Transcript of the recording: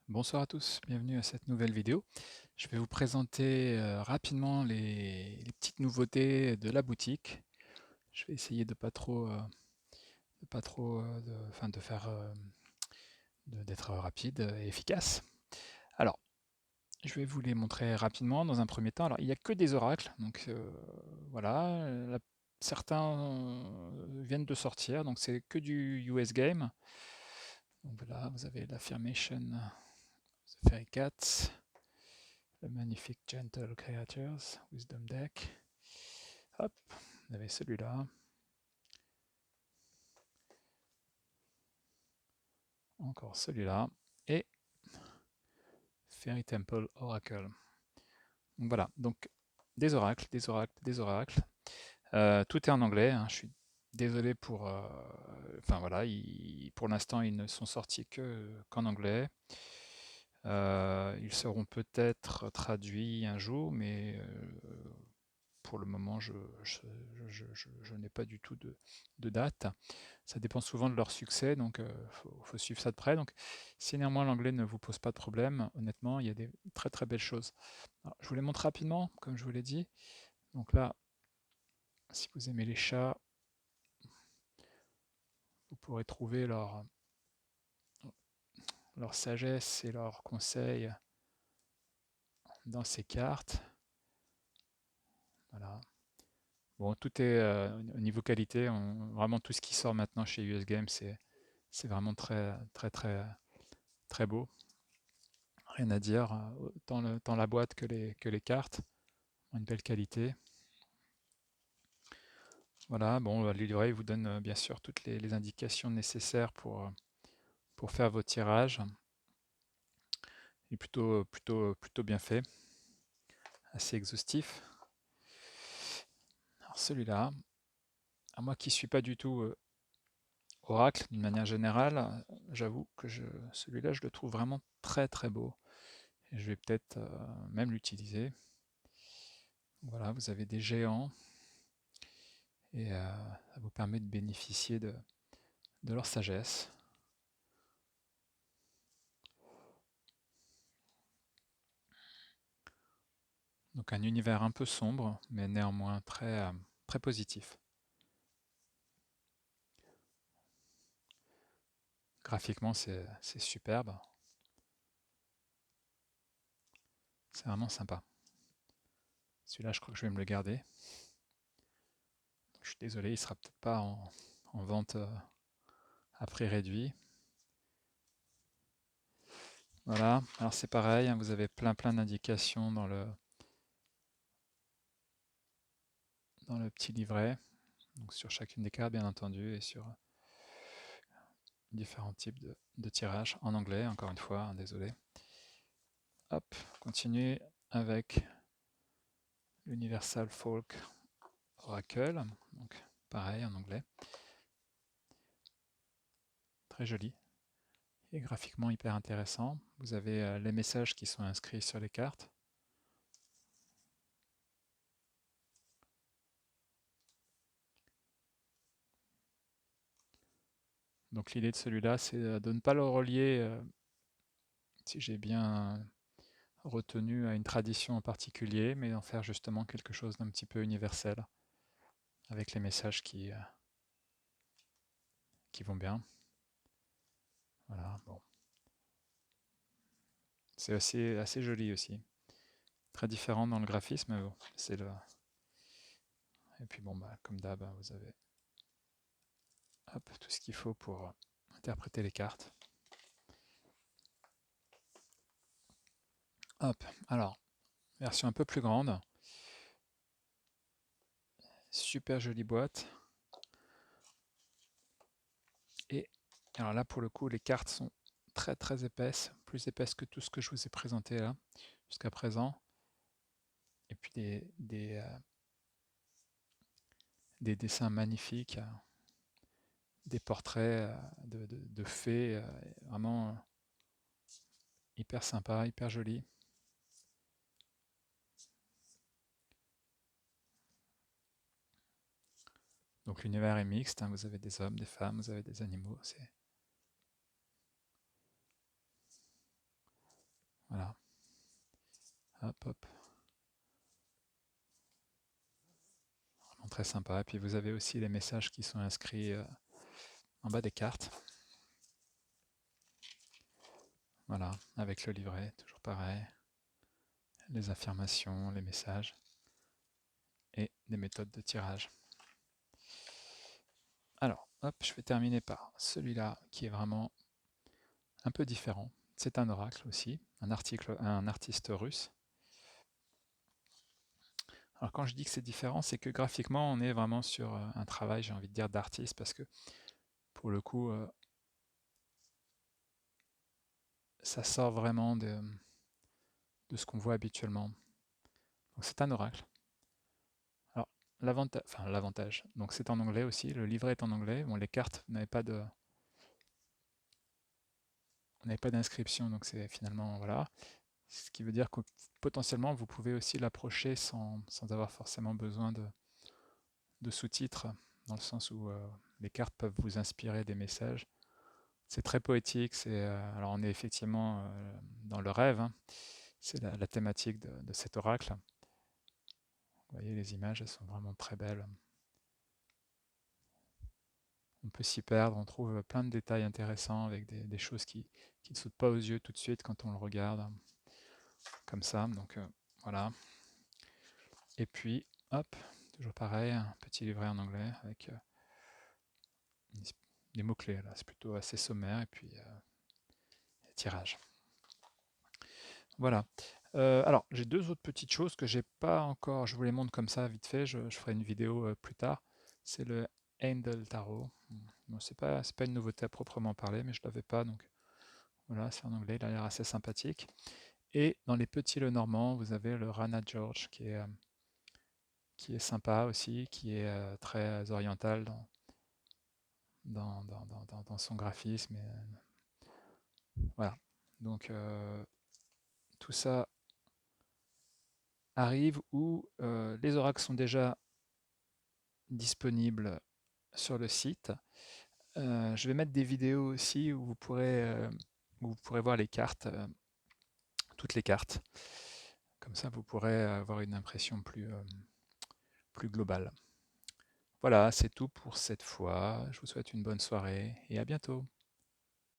Bonsoir à tous, bienvenue à cette nouvelle vidéo. Je vais vous présenter rapidement les petites nouveautés de la boutique. Je vais essayer de pas trop, enfin de faire, d'être rapide et efficace. Alors, je vais vous les montrer rapidement dans un premier temps. Alors, il n'y a que des oracles, donc voilà. Certains viennent de sortir, donc c'est que du US Game. Donc voilà, vous avez l'Affirmation, The Fairy Cats, le Magnifique Gentle Creatures, Wisdom Deck. Hop, vous avez celui-là. Encore celui-là. Et Fairy Temple Oracle. Donc voilà, donc des oracles, des oracles, des oracles. Tout est en anglais, hein. Je suis désolé pour... enfin voilà, pour l'instant, ils ne sont sortis qu'en anglais. Ils seront peut-être traduits un jour, mais pour le moment, je n'ai pas du tout de date. Ça dépend souvent de leur succès, donc faut suivre ça de près. Donc, si néanmoins l'anglais ne vous pose pas de problème, honnêtement, il y a des très très belles choses. Alors, je vous les montre rapidement, comme je vous l'ai dit. Donc là, si vous aimez les chats, vous pourrez trouver leur sagesse et leurs conseils dans ces cartes. Voilà. Bon, tout est au niveau qualité. Vraiment, tout ce qui sort maintenant chez US Games, c'est vraiment très très très très beau. Rien à dire, tant la boîte que les cartes ont une belle qualité. Voilà, bon, le livret vous donne bien sûr toutes les indications nécessaires pour faire vos tirages. Il est plutôt bien fait, assez exhaustif. Alors celui-là, à moi qui ne suis pas du tout oracle d'une manière générale, j'avoue que celui-là je le trouve vraiment très très beau. Et je vais peut-être même l'utiliser. Voilà, vous avez des géants et ça vous permet de bénéficier de leur sagesse. Donc un univers un peu sombre, mais néanmoins très positif. Graphiquement, c'est superbe. C'est vraiment sympa. Celui-là, je crois que je vais me le garder. Je suis désolé, il sera peut-être pas en vente à prix réduit. Voilà, alors c'est pareil, hein, vous avez plein d'indications dans le petit livret, donc sur chacune des cartes bien entendu, et sur différents types de tirages en anglais, encore une fois, hein, désolé. Hop, on continue avec l'Universal Folk Oracle, donc pareil en anglais. Très joli et graphiquement hyper intéressant. Vous avez les messages qui sont inscrits sur les cartes. Donc l'idée de celui-là, c'est de ne pas le relier, si j'ai bien retenu, à une tradition en particulier, mais d'en faire justement quelque chose d'un petit peu universel, avec les messages qui vont bien. Voilà, bon. C'est assez joli aussi. Très différent dans le graphisme, mais bon, c'est le... Et puis bon, bah, comme d'hab, vous avez hop, tout ce qu'il faut pour interpréter les cartes. Hop, alors, version un peu plus grande. Super jolie boîte. Et alors là, pour le coup, les cartes sont très épaisses, plus épaisses que tout ce que je vous ai présenté là, jusqu'à présent. Et puis des dessins magnifiques, des portraits de fées, vraiment hyper sympa, hyper joli. Donc l'univers est mixte, hein, vous avez des hommes, des femmes, vous avez des animaux. Voilà. Hop, hop. Vraiment très sympa. Et puis vous avez aussi les messages qui sont inscrits en bas des cartes. Voilà, avec le livret, toujours pareil. Les affirmations, les messages et des méthodes de tirage. Alors, hop, je vais terminer par celui-là qui est vraiment un peu différent. C'est un oracle aussi, un artiste russe. Alors quand je dis que c'est différent, c'est que graphiquement, on est vraiment sur un travail, j'ai envie de dire, d'artiste, parce que pour le coup, ça sort vraiment de ce qu'on voit habituellement. Donc c'est un oracle. Alors l'avantage, donc c'est en anglais aussi, le livret est en anglais. Bon, les cartes, vous n'avez pas d'inscription, donc c'est finalement voilà. Ce qui veut dire que potentiellement vous pouvez aussi l'approcher sans avoir forcément besoin de sous-titres, dans le sens où les cartes peuvent vous inspirer des messages. C'est très poétique, alors on est effectivement dans le rêve, hein. C'est la thématique de cet oracle. Vous voyez, les images, elles sont vraiment très belles. On peut s'y perdre, on trouve plein de détails intéressants avec des choses qui ne sautent pas aux yeux tout de suite quand on le regarde, comme ça. Donc voilà. Et puis, hop, toujours pareil, un petit livret en anglais avec des mots-clés. Là, c'est plutôt assez sommaire. Et puis, tirage. Voilà. Alors, j'ai deux autres petites choses que j'ai pas encore. Je vous les montre comme ça, vite fait. Je ferai une vidéo plus tard. C'est le Handel Tarot. Bon, c'est pas une nouveauté à proprement parler, mais je l'avais pas, donc voilà, c'est en anglais. Il a l'air assez sympathique. Et dans les petits Lenormand, vous avez le Rana George qui est sympa aussi, qui est très oriental dans son graphisme. Voilà. Donc tout ça arrive où les oracles sont déjà disponibles sur le site. Je vais mettre des vidéos aussi où vous pourrez voir les cartes, toutes les cartes. Comme ça, vous pourrez avoir une impression plus globale. Voilà, c'est tout pour cette fois. Je vous souhaite une bonne soirée et à bientôt.